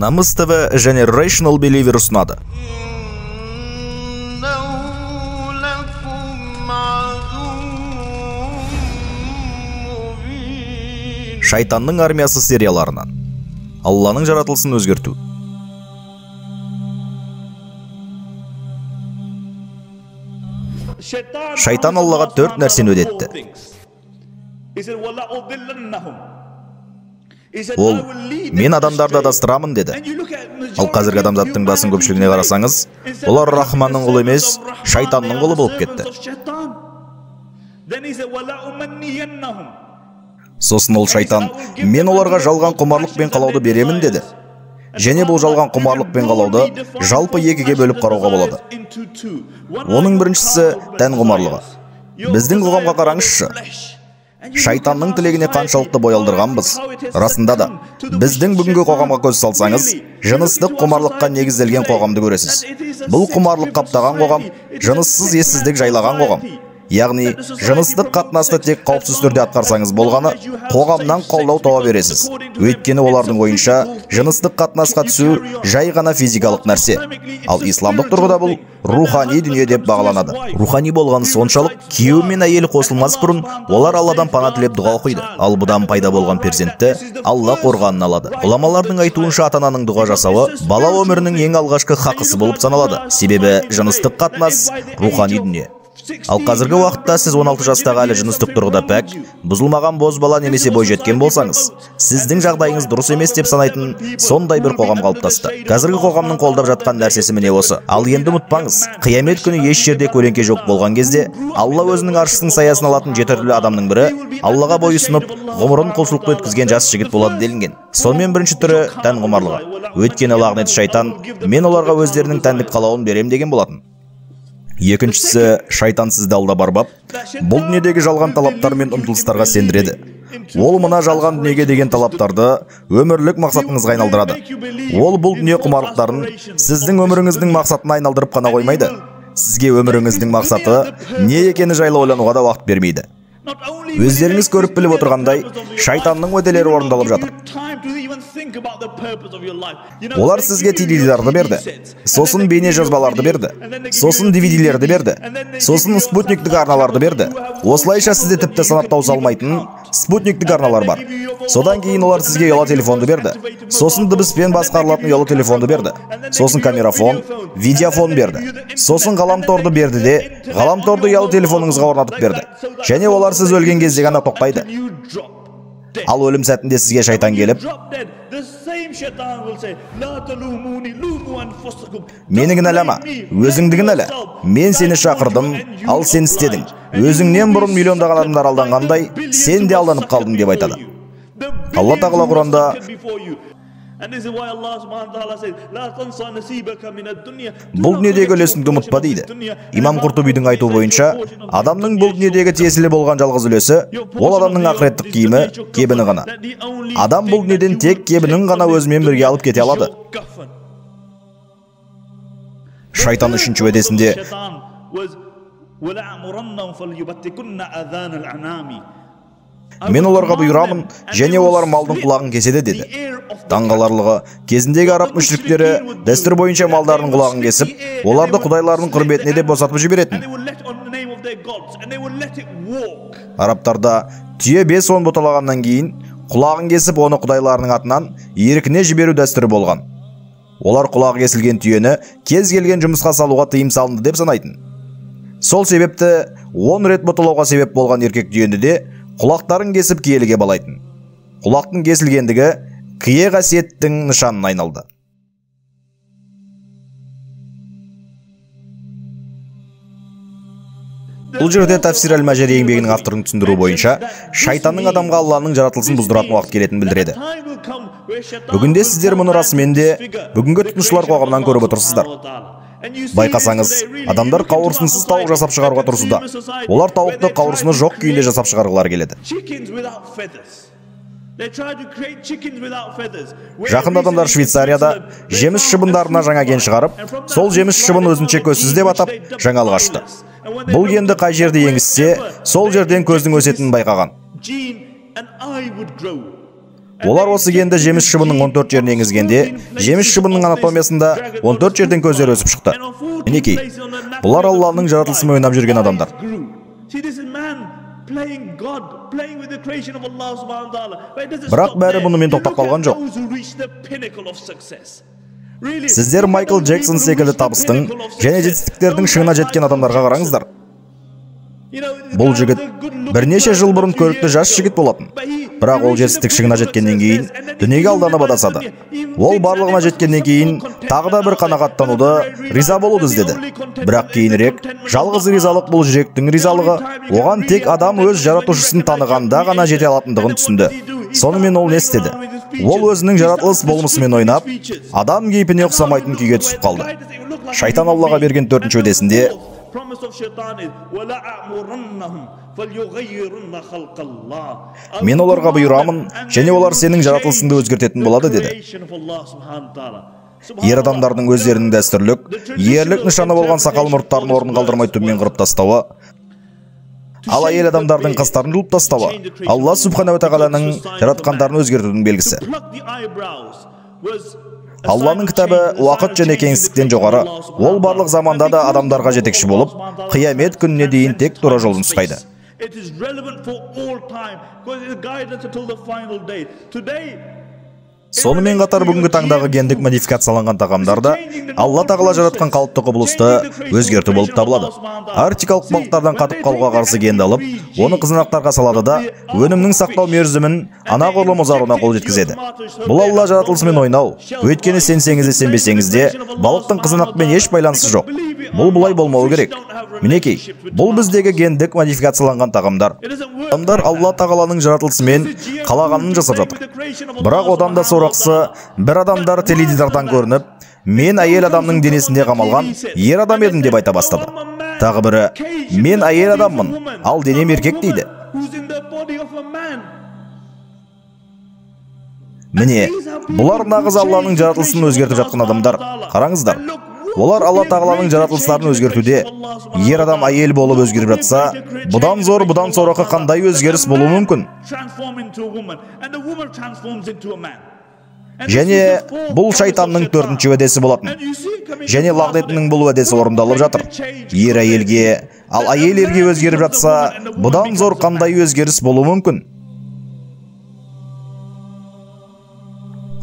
Намыс ТВ және Rational Believer ұсынады. Шайтанның армиясы серияларынан. Алланың жаратылысын өзгерту. Шайтан Аллаға 4 нәрсені өдетті. Ол, мен адамдарды адастырамын деді. Ал қазіргі адамзаттың басын көпшілігіне қарасаңыз, олар Рахманның құлы емес, шайтанның құлы болып кетті. Сосын ол шайтан, мен оларға жалған құмарлық пен қалауды беремін деді. Және бұл жалған құмарлық пен қалауды жалпы екіге бөліп қарауға болады. Оның біріншісі тән құмарлығы. Біздің қоғамға қараңызшы. Шайтанның тілегіне қаншалықты бой алдырғанбыз. Расында да, біздің бүгінгі қоғамға көз салсаңыз, жыныстық құмарлыққа негізделген қоғамды көресіз. Бұл құмарлық қаптаған қоғам, жыныссыз ессіздік жайлаған қоғам. Яғни, жыныстық қатынасты тек қауіпсіз түрде атқарсаңыз болғаны, қоғамнан қолдау тауа бересіз. Өйткені олардың ойынша, жыныстық қатынасқа түсу жай ғана физикалық нәрсе. Ал исламдық тұрғыда бұл рухани дүние деп бағаланады. Рухани болғаны соншалық, күйеуі мен әйелі қосылмас бұрын, олар Алладан пана тілеп дұға оқиды. Ал бұдан пайда болған перзентті Алла қорғанын алады. Ғұламалардың айтуынша ата-ананың дұға жасауы бала өмірінің ең алғашқы хақысы болып саналады. Себебі жыныстық қатынас рухани дүние. Ал қазіргі уақытта сіз 16 жастағы әлі жыныстық тұрғыда пәк, бұзылмаған бозбала немесе бойжеткен болсаңыз, сіздің жағдайыңыз дұрыс емес деп санайтын сондай бір қоғам қалыптасты. Қазіргі қоғамның қолдап жатқан нәрсесі міне осы. Ал енді ұмытпаңыз, қиямет күні еш жерде көлеңке жоқ болған кезде, Алла өзінің аршысының саясын алатын 7 түрлі адамның бірі, Аллаға бойұсынып, ғұмырын құлшылықта өткізген жас жігіт болады делінген. Сонымен бірінші түрі тән құмарлығы. Өйткені лағнет шайтан, мен оларға өздерінің тәндік қалауын берем деген болатын. Екіншісі, шайтан сізді алдап арбап, бұл дүниедегі жалған талаптар мен ұмтылыстарға сендіреді. Ол мына жалған дүниеге деген талаптарды өмірлік мақсатыңызға айналдырады. Ол бұл дүние құмарлықтарын сіздің өміріңіздің мақсатына айналдырып қана қоймайды. Сізге өміріңіздің мақсаты не екені жайлы ойлануға да уақыт бермейді. Өздеріңіз көріп біліп отырғандай, шайтанның уәделері орындалып жатыр. Олар сізге теледидарды берді, сосын бейне жазбаларды берді, сосын DVD-лерді берді, сосын спутниктік арналарды берді. Осылайша сізде тіпті санап тауыса алмайтын спутниктік арналар бар. Содан кейін олар сізге ұялы телефонды берді, сосын дыбыспен басқарылатын ұялы телефонды берді, сосын камерафон, видеофон берді, сосын ғаламторды берді де, ғаламторды ұялы телефоныңызға орнатып берді. Және олар сіз өлген кезде ғана тоқтайды. Ал өлім сәтінде сізге шайтан келіп, мені кінәлама, өзіңді кінәла, мен сені шақырдым, ал сен істедің. Өзіңнен бұрын миллиондаған адамдар алданғандай, сен де алданып қалдың деп айтады. Алла тағала Құранда бұл дүниедегі үлесіңді ұмытпа дейді. Имам Құртубидің айтуы бойынша, адамның бұл дүниедегі тиесілі болған жалғыз үлесі, ол адамның ақыреттік киімі, кебіні ғана. Адам бұл дүниеден тек кебінін ғана өзімен бірге алып кете алады. Шайтан үшінші уәдесінде мен оларға бұйырамын, және олар малдың құлағын кеседі деді. Таңғаларлығы, кезіндегі араб мүшриктері дәстүр бойынша малдардың құлағын кесіп, оларды құдайларының құрметіне деп босатып жіберетін. Арабтарда түйе 5-10 боталағаннан кейін, құлағын кесіп, оны құдайларының атынан еркіне жіберу дәстүрі болған. Олар құлағы кесілген түйені кез келген жұмысқа салуға тыйым салынды деп санайтын. Сол себепті 10 рет боталауға себеп болған еркек түйені де құлақтарын кесіп киеліге балайтын. Құлақтың кесілгендігі кие қасиеттің нышанына айналды. Бұл жерде Тафсир әл-Мәжари еңбегінің авторының түсіндіру бойынша, шайтанның адамға Алланың жаратылысын бұздыратын уақыт келетін білдіреді. Бүгінде сіздер мұны расымен де бүгінгі тұтынушылар қоғамнан көріп отырсыздар. Байқасаңыз, адамдар қауырсынсыз тауық жасап шығаруға тұрсуда. Олар тауықты қауырсыны жоқ күйінде жасап шығарғылар келеді. Жақында адамдар Швейцарияда жеміс шыбындарына жаңа ген шығарып, сол жеміс шыбын өзінше көзсіз деп атап жаңалық ашты. Бұл генді қай жерде енгізсе, сол жерден көздің өсетінін байқаған. Олар осы генді жеміс шыбының 14 жеріне енгізгенде, жеміс шыбының анатомиясында 14 жерден көздері өсіп шықты. Мінекей, бұлар Алланың жаратылысымен ойнап жүрген адамдар. Бірақ бәрі бұнымен тоқтап қалған жоқ. Сіздер Майкл Джексон секілді табыстың және жетістіктердің шыңына жеткен адамдарға қараңыздар. Бұл жігіт бірнеше жыл бұрын көрікті жас жігіт болатын. Бірақ ол жетістік шыңына жеткеннен кейін дүниеге алданып адасады. Ол барлығына жеткеннен кейін тағы да бір қанағаттануды, риза болуды іздеді. Бірақ кейінірек жалғыз ризалық бұл жүректің ризалығы, оған тек адам өз жаратушысын танығанда ғана жете алатындығын түсінді. Сонымен ол не істеді? Ол өзінің жаратылыс болмысымен ойнап, адам кейпіне ұқсамайтын күйге түсіп қалды. Шайтан Аллаға берген 4-ші уәдесінде: мен оларға бұйырамын, және олар сенің жаратылысыңды өзгертетін болады, деді. Ер адамдардың өздерінің дәстүрлік, ерлік нышаны болған сақал мұрттарын орнын қалдырмай төмен қырып тастауы, ал әйел адамдардың қастарын жұлып тастауы Алла субхана ва тағаланың жаратқандарын өзгертудің белгісі. Алланың кітабы уақыт және кеңістіктен жоғары. Ол барлық заманда да адамдарға жетекші болып, қиямет күніне дейін тек тура жолын ұстайды. Сонымен қатар бүгінгі таңдағы гендік модификацияланған тағамдарда Алла тағала жаратқан қалыпты құбылысты өзгерту болып табылады. Арктикалық балықтардан қатып қалуға қарсы генді алып, оны қызанақтарға салады да өнімнің сақтау мерзімін анағұрлым ұзаруына қол жеткізеді. Бұл Алла жаратылысымен ойнау. Өйткені сенсеңіз де сенбесеңіз де балықтың қызанақпен еш байланысы жоқ. Бұл бұлай болмауы керек. Мінекей, бұл біздегі гендік модификацияланған тағамдар. Адамдар Алла тағаланың жаратылысымен қалағанын жасап жатыр. Бірақ одан да сорақсы, бір адамдар теледидардан көрініп, мен әйел адамның денесінде қамалған ер адам едім деп айта бастады. Тағы бірі, мен әйел адаммын, ал денем еркек дейді. Міне, бұлар нағыз Алланың жаратылысын өзгертіп жатқан адамдар. Қараңыздар. Олар Алла тағаланың жаратылыстарын өзгертуде. Ер адам әйел болып өзгеріп жатса, бұдан сорақы қандай өзгеріс болуы мүмкін? Және бұл шайтанның 4-ші уәдесі болатын. Және лағнетінің бұл уәдесі орындалып жатыр. Ер әйелге, ал әйел ерге өзгеріп жатса, бұдан зор қандай өзгеріс болуы мүмкін?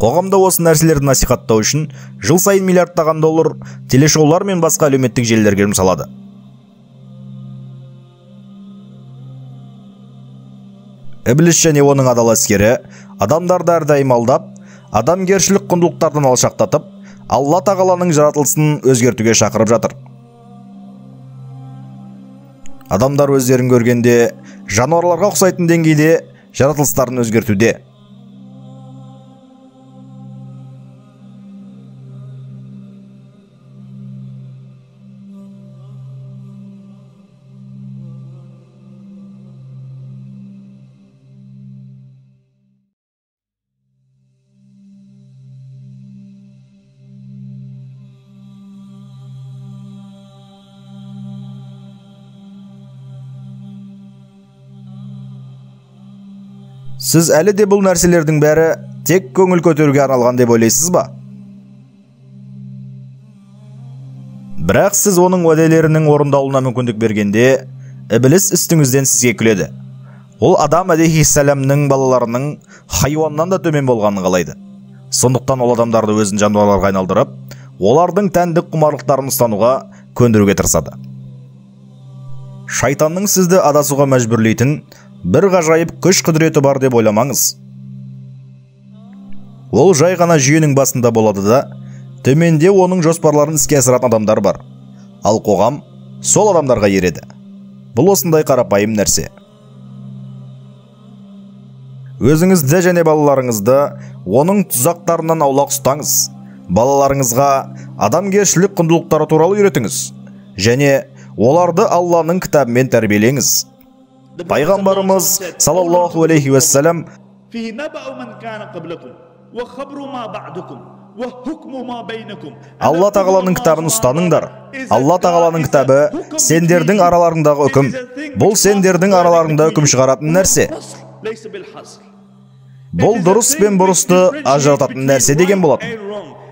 Қоғамда осы нәрселерді насихаттау үшін жыл сайын миллиардтаған доллар телешоулар мен басқа әлеуметтік желілерге жұмсалады. Ібліс және оның адал әскері адамдарды әрдайым алдап, адамгершілік құндылықтардан алшақтатып, Алла тағаланың жаратылысын өзгертуге шақырып жатыр. Адамдар өздерін көргенде жануарларға ұқсайтын деңгейде жаратылыстарын өзгертуде. Сіз әлі де бұл нәрселердің бәрі тек көңіл көтеруге арналған деп ойлайсыз ба? Бірақ сіз оның уәделерінің орындалуына мүмкіндік бергенде, Ібліс үстіңізден сізге күледі. Ол Адам алейхиссаламның балаларының хайуаннан да төмен болғанын қалайды. Сондықтан ол адамдарды өзін жануарларға айналдырып, олардың тәндік құмарлықтарын ұстануға көндіруге тырысады. Шайтанның сізді адасуға мәжбүрлейтін бір ғажайып күш құдіреті бар деп ойламаңыз. Ол жай ғана жүйенің басында болады да, төменде оның жоспарларын іске асыратын адамдар бар. Ал қоғам сол адамдарға ереді. Бұл осындай қарапайым нәрсе. Өзіңізді және балаларыңызды оның тұзақтарынан аулақ ұстаңыз. Балаларыңызға адамгершілік құндылықтары туралы үйретіңіз және оларды Алланың кітабымен тәрбиелеңіз. Пайғамбарымыз саллаллаху алейхи уассалам Алла тағаланың кітабын ұстаныңдар. Алла тағаланың кітабы сендердің араларыңдағы үкім. Бұл сендердің араларында үкім шығаратын нәрсе. Бұл дұрыс пен бұрысты ажырататын нәрсе деген болатын.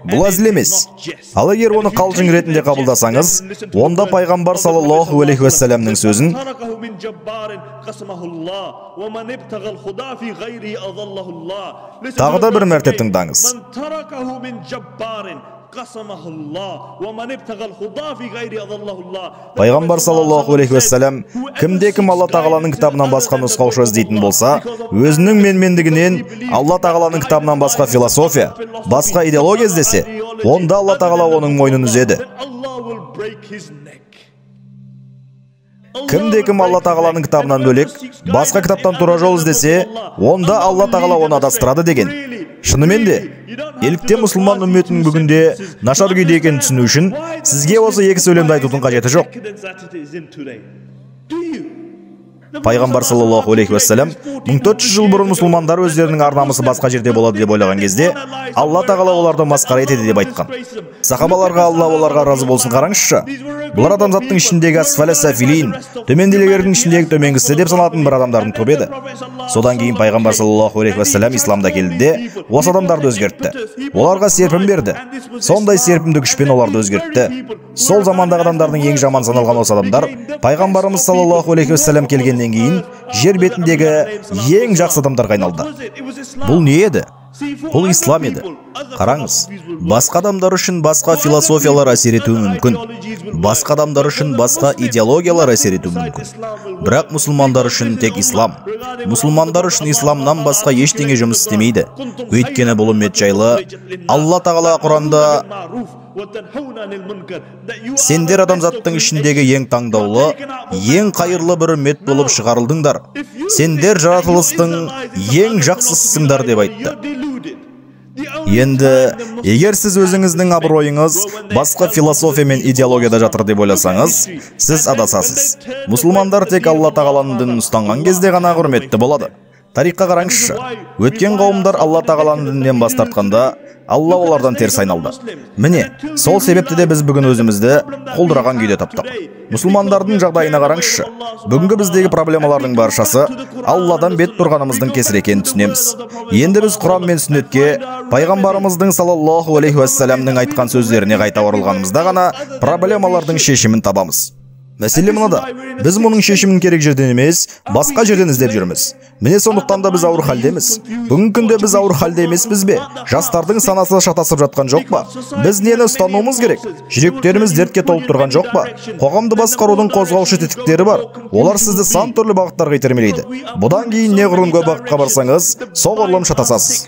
Бұл әзіл емес. Ал егер оны қалжың ретінде қабылдасаңыз, онда пайғамбар саллаллаху алейхи уассаламның сөзін тағы да бір мәрте тыңдаңыз. Пайғамбар саллаллаху алейхи уассалам кімде-кім Алла тағаланың кітабынан басқа нұсқаушы іздейтін болса, өзінің менмендігінен Алла тағаланың кітабынан басқа философия, басқа идеология іздесе, онда Алла тағала оның мойнын үзеді. Кімде-кім Алла тағаланың кітабынан бөлек басқа кітаптан тура жол іздесе, онда Алла тағала оны адастырады деген. Шынымен де, еліктен мұсылман үмметінің бүгінде нашар күйде екенін түсіну үшін сізге осы екі сөйлемді айтудың қажеті жоқ. Пайғамбар саллаллаху алейхи уассалам 1400 жыл бұрын мұсылмандар өздерінің ар-намысы басқа жерде болады деп ойлаған кезде Алла тағала оларды масқара етеді деп айтқан. Сахабаларға Алла оларға разы болсын қараңызшы. Бұлар адамзаттың ішіндегі асфаля сафилин, төмендегілердің ішіндегі төменгісі деп саналатын бір адамдардың тобы еді. Содан кейін пайғамбар саллаллаху алейхи уассалам исламда келді де осы адамдарды өзгертті. Оларға серпін берді. Сондай серпімді күшпен оларды өзгертті. Сол замандағы адамдардың ең жаман саналған осы адамдар пайғамбарымыз саллаллаху алейхи уассалам келгеннен кейін жер бетіндегі ең жақсы адамдарға айналды. Бұл не еді? Бұл ислам еді. Қараңыз, басқа адамдар үшін басқа философиялар әсер етуі мүмкін. Басқа адамдар үшін басқа идеологиялар әсер етуі мүмкін. Бірақ мұсылмандар үшін тек ислам. Мұсылмандар үшін исламнан басқа ештеңе жұмыс істемейді. Өйткені бұл үммет жайлы Алла тағала Құранда сендер адамзаттың ішіндегі ең таңдаулы, ең қайырлы бір үммет болып шығарылдыңдар. Сендер жаратылыстың ең жақсысысыңдар деп айтты. Енді, егер сіз өзіңіздің абыройыңыз басқа философия мен идеологияда жатыр деп ойласаңыз, сіз адасасыз. Мұсылмандар тек Алла тағаланың дінін ұстанған кезде ғана құрметті болады. Тарихқа қараңызшы. Өткен қауымдар Алла тағаланың дінінен бас тартқанда, Алла олардан теріс айналды. Міне, сол себепті де біз бүгін өзімізді қолдыраған күйде таптық. Мұсылмандардың жағдайына қараңызшы. Бүгінгі біздегі проблемалардың баршасы Алладан бет тұрғанымыздың кесірі екенін түсінеміз. Енді біз Құран мен сүннетке, пайғамбарымыздың саллаллаху алейхи уассаламның айтқан сөздеріне қайта оралғанымызда ғана проблемалардың шешімін табамыз. Мәселе мынада, біз мұның шешімін керек жерден емес, басқа жерден іздеп жүрміз. Міне сондықтан да біз ауыр халдеміз. Бүгінгі күнде біз ауыр халде емеспіз бе? Жастардың санасы шатасып жатқан жоқ па? Біз нені ұстануымыз керек? Жүректеріміз дертке толып тұрған жоқ па? Қоғамды басқарудың қозғаушы тетіктері бар. Олар сізді сан түрлі бағыттарға итермелейді. Бұдан кейін неғұрлым көп бағытқа барсаңыз, соғұрлым шатасасыз.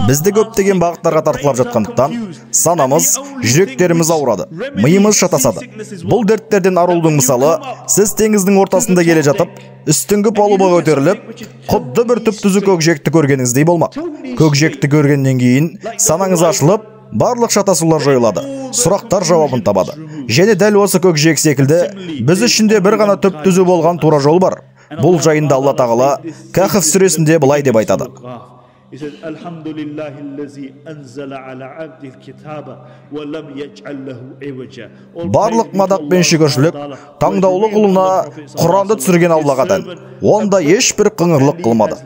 Бізді көптеген бағыттарға тартылып жатқандықтан санамыз, жүректеріміз ауырады, миымыз шатасады. Бұл дерттерден арылудың мысалы, сіз теңіздің ортасында келе жатып, үстіңгі палубаға көтеріліп, құдды бір түп-түзу көкжиекті көргеніңіздей болмақ. Көкжиекті көргеннен кейін санаңыз ашылып, барлық шатасулар жойылады, сұрақтар жауабын табады. Және дәл осы көкжиек секілді біз ішінде бір ғана түп-түзу болған тура жол бар. Бұл жайында Алла тағала Кахф сүресінде былай деп айтады. Барлық мадақ пен шүкіршілік таңдаулы құлына Құранды түсірген Аллаға тән. Онда ешбір қыңырлық қылмады.